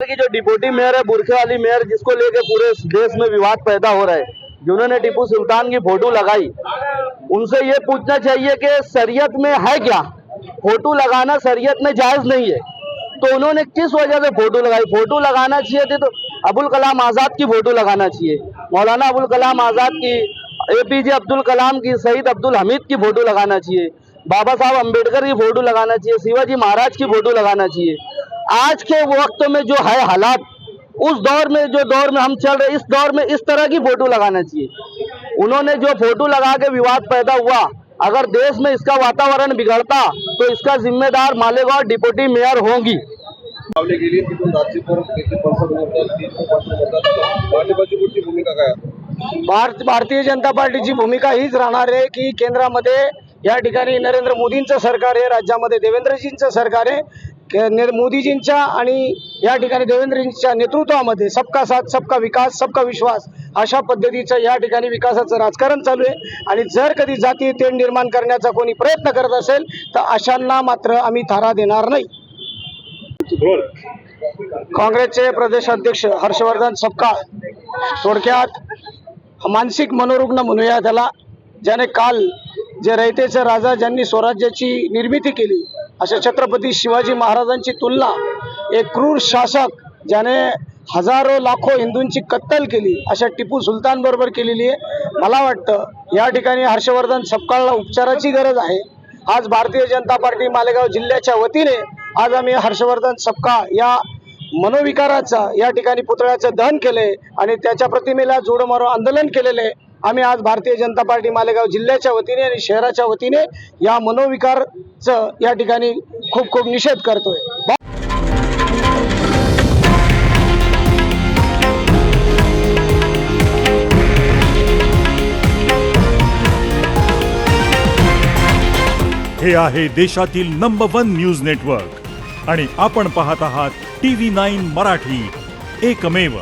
की जो deputy mayor है बुरखे वाली मेयर, जिसको लेके पूरे देश में विवाद पैदा हो रहा है, जिन्होंने टीपू सुल्तान की फोटो लगाई, उनसे ये पूछना चाहिए कि शरीयत में है क्या? फोटो लगाना शरीयत में जायज नहीं है, तो उन्होंने किस वजह से फोटो लगाई? फोटो लगाना चाहिए थी तो अबुल कलाम आजाद की फोटो लगाना चाहिए, मौलाना अबुल कलाम आजाद की, एपीजे अब्दुल कलाम की, शहीद अब्दुल हमीद की फोटो लगाना चाहिए, बाबा साहब अम्बेडकर की फोटो लगाना चाहिए, शिवाजी महाराज की फोटो लगाना चाहिए। आज के वक्त में जो है हालात, उस दौर में जो दौर में हम चल रहे, इस दौर में इस तरह की फोटो लगाना चाहिए। उन्होंने जो फोटो लगा के विवाद पैदा हुआ, अगर देश में इसका वातावरण बिगड़ता तो इसका जिम्मेदार मालेगांव डिप्टी मेयर होंगी। भारतीय जनता पार्टीची भूमिका हीच राहणार आहे की केंद्रामध्ये या ठिकाणी नरेंद्र मोदींचं सरकार आहे, राज्यामध्ये देवेंद्रजींचं सरकार आहे। मोदीजींच्या आणि या ठिकाणी देवेंद्रजींच्या नेतृत्वामध्ये सबका साथ सबका विकास सबका विश्वास अशा पद्धतीचं या ठिकाणी विकासाचं राजकारण चालू आहे। आणि जर कधी जातीय तेढ निर्माण करण्याचा कोणी प्रयत्न करत असेल तर अशांना मात्र आम्ही थारा देणार नाही। काँग्रेसचे प्रदेश अध्यक्ष हर्षवर्धन सपकाळ, थोडक्यात मानसिक मनोरुग्ण म्हणूया त्याला, ज्याने काल जे रयतेचे राजा ज्यांनी स्वराज्याची निर्मिती केली अशा छत्रपती शिवाजी महाराजांची तुलना एक क्रूर शासक ज्याने हजारो लाखो हिंदूंची कत्तल केली अशा टिपू सुलतान बरोबर केलेली आहे। मला वाटतं या ठिकाणी हर्षवर्धन सपकाळला उपचाराची गरज आहे। आज भारतीय जनता पार्टी मालेगाव जिल्ह्याच्या वतीने आज आम्ही हर्षवर्धन सपकाळ या मनोविकाराचा या ठिकाणी पुतळ्याचं दहन केले आणि त्याच्या प्रतिमेला जोड मारो आंदोलन केलेले। आम्ही आज भारतीय जनता पार्टी मालेगाव जिल्ह्याच्या वतीने आणि शहराच्या वतीने या मनोविकारचं या ठिकाणी खूप खूप निषेध करतोय। हे आहे देशातील नंबर 1 न्यूज नेटवर्क आणि आपण पाहत आहात TV9 मराठी, एकमेव।